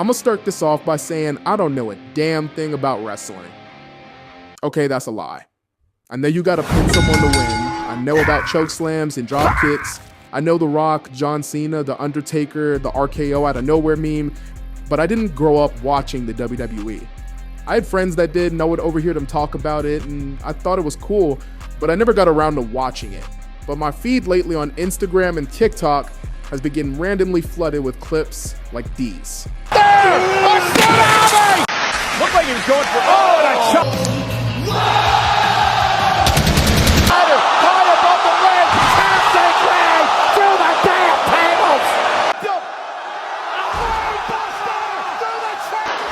I'm gonna start this off by saying I don't know a damn thing about wrestling. Okay, that's a lie. I know you gotta pin someone to win. I know about choke slams and drop kicks. I know The Rock, John Cena, The Undertaker, the RKO out of nowhere meme, but I didn't grow up watching the WWE. I had friends that did, and I would overhear them talk about it, and I thought it was cool, but I never got around to watching it. But my feed lately on Instagram and TikTok has been getting randomly flooded with clips like these. There! A tsunami! Looked like he was going for and a shot. High above the ring, casting way through the damn tables. A brainbuster through the track.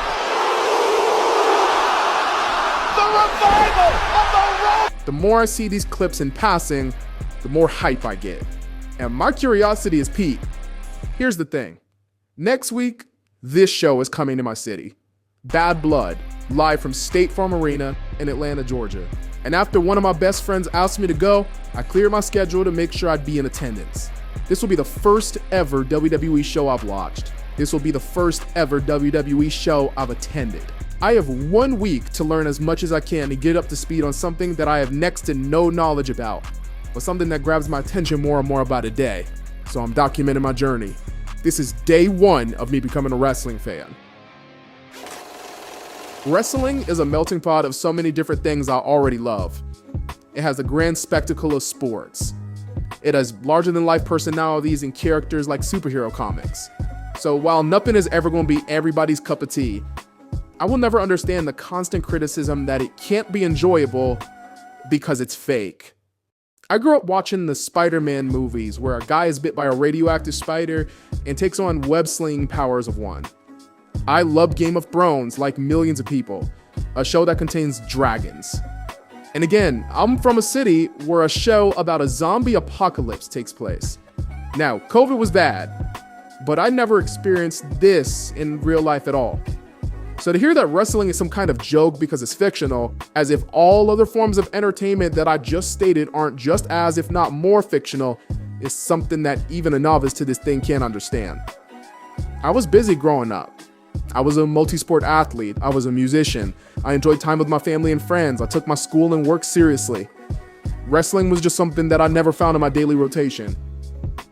The revival of the road. The more I see these clips in passing, the more hype I get. And my curiosity is piqued. Here's the thing. Next week, this show is coming to my city. Bad Blood, live from State Farm Arena in Atlanta, Georgia. And after one of my best friends asked me to go, I cleared my schedule to make sure I'd be in attendance. This will be the first ever WWE show I've watched. This will be the first ever WWE show I've attended. I have 1 week to learn as much as I can to get up to speed on something that I have next to no knowledge about, but something that grabs my attention more and more about a day. So I'm documenting my journey. This is day 1 of me becoming a wrestling fan. Wrestling is a melting pot of so many different things I already love. It has the grand spectacle of sports. It has larger than life personalities and characters like superhero comics. So while nothing is ever going to be everybody's cup of tea, I will never understand the constant criticism that it can't be enjoyable because it's fake. I grew up watching the Spider-Man movies where a guy is bit by a radioactive spider and takes on web-slinging powers of one. I love Game of Thrones like millions of people, a show that contains dragons. And again, I'm from a city where a show about a zombie apocalypse takes place. Now, COVID was bad, but I never experienced this in real life at all. So to hear that wrestling is some kind of joke because it's fictional, as if all other forms of entertainment that I just stated aren't just as, if not more fictional, is something that even a novice to this thing can't understand. I was busy growing up. I was a multi-sport athlete. I was a musician. I enjoyed time with my family and friends. I took my school and work seriously. Wrestling was just something that I never found in my daily rotation.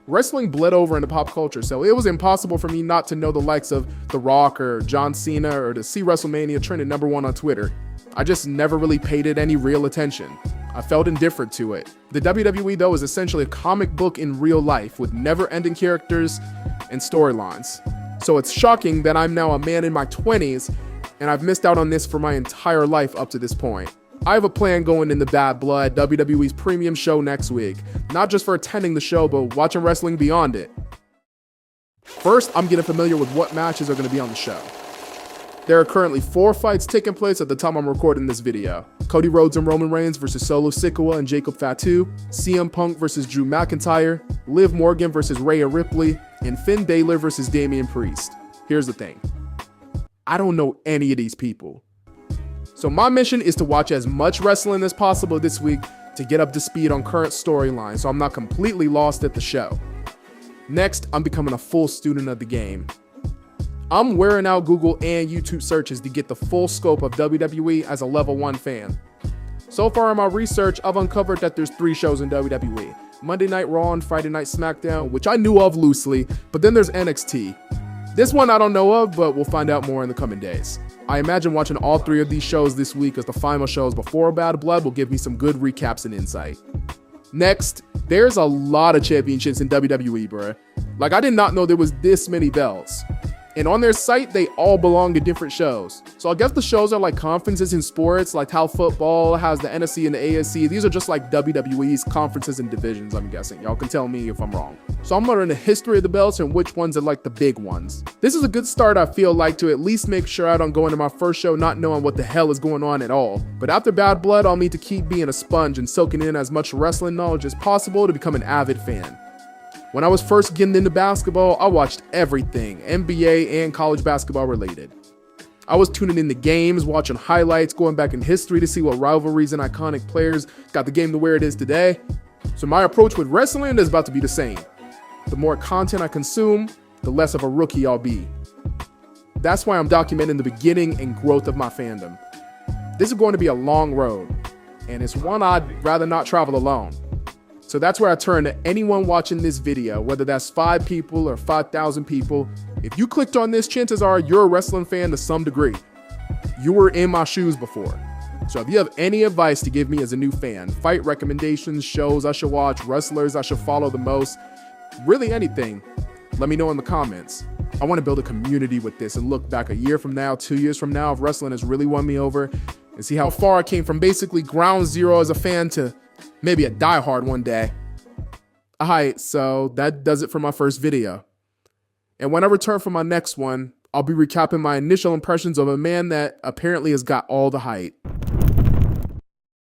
Wrestling bled over into pop culture, so it was impossible for me not to know the likes of The Rock or John Cena or to see WrestleMania trending #1 on Twitter. I just never really paid it any real attention. I felt indifferent to it. The WWE, though, is essentially a comic book in real life with never-ending characters and storylines. So it's shocking that I'm now a man in my 20s and I've missed out on this for my entire life up to this point. I have a plan going into Bad Blood, WWE's premium show next week. Not just for attending the show, but watching wrestling beyond it. First, I'm getting familiar with what matches are going to be on the show. There are currently 4 fights taking place at the time I'm recording this video. Cody Rhodes and Roman Reigns versus Solo Sikoa and Jacob Fatu, CM Punk versus Drew McIntyre, Liv Morgan versus Rhea Ripley, and Finn Balor versus Damian Priest. Here's the thing. I don't know any of these people. So my mission is to watch as much wrestling as possible this week to get up to speed on current storylines so I'm not completely lost at the show. Next, I'm becoming a full student of the game. I'm wearing out Google and YouTube searches to get the full scope of WWE as a level 1 fan. So far in my research, I've uncovered that there's 3 shows in WWE. Monday Night Raw and Friday Night SmackDown, which I knew of loosely, but then there's NXT. This one I don't know of, but we'll find out more in the coming days. I imagine watching all 3 of these shows this week as the final shows before Bad Blood will give me some good recaps and insight. Next, there's a lot of championships in WWE, bruh. Like, I did not know there was this many belts. And on their site, they all belong to different shows. So I guess the shows are like conferences in sports, like how football has the NFC and the AFC. These are just like WWE's conferences and divisions, I'm guessing. Y'all can tell me if I'm wrong. So I'm learning the history of the belts and which ones are like the big ones. This is a good start, I feel like, to at least make sure I don't go into my first show not knowing what the hell is going on at all. But after Bad Blood, I'll need to keep being a sponge and soaking in as much wrestling knowledge as possible to become an avid fan. When I was first getting into basketball, I watched everything, NBA and college basketball related. I was tuning in to games, watching highlights, going back in history to see what rivalries and iconic players got the game to where it is today. So my approach with wrestling is about to be the same. The more content I consume, the less of a rookie I'll be. That's why I'm documenting the beginning and growth of my fandom. This is going to be a long road, and it's one I'd rather not travel alone. So that's where I turn to anyone watching this video, whether that's 5 people or 5,000 people. If you clicked on this, chances are you're a wrestling fan to some degree. You were in my shoes before. So if you have any advice to give me as a new fan, fight recommendations, shows I should watch, wrestlers I should follow the most, really anything, let me know in the comments. I want to build a community with this and look back a year from now, 2 years from now, if wrestling has really won me over, and see how far I came from basically ground zero as a fan to maybe a diehard one day. Alright, so that does it for my first video. And when I return for my next one, I'll be recapping my initial impressions of a man that apparently has got all the hype.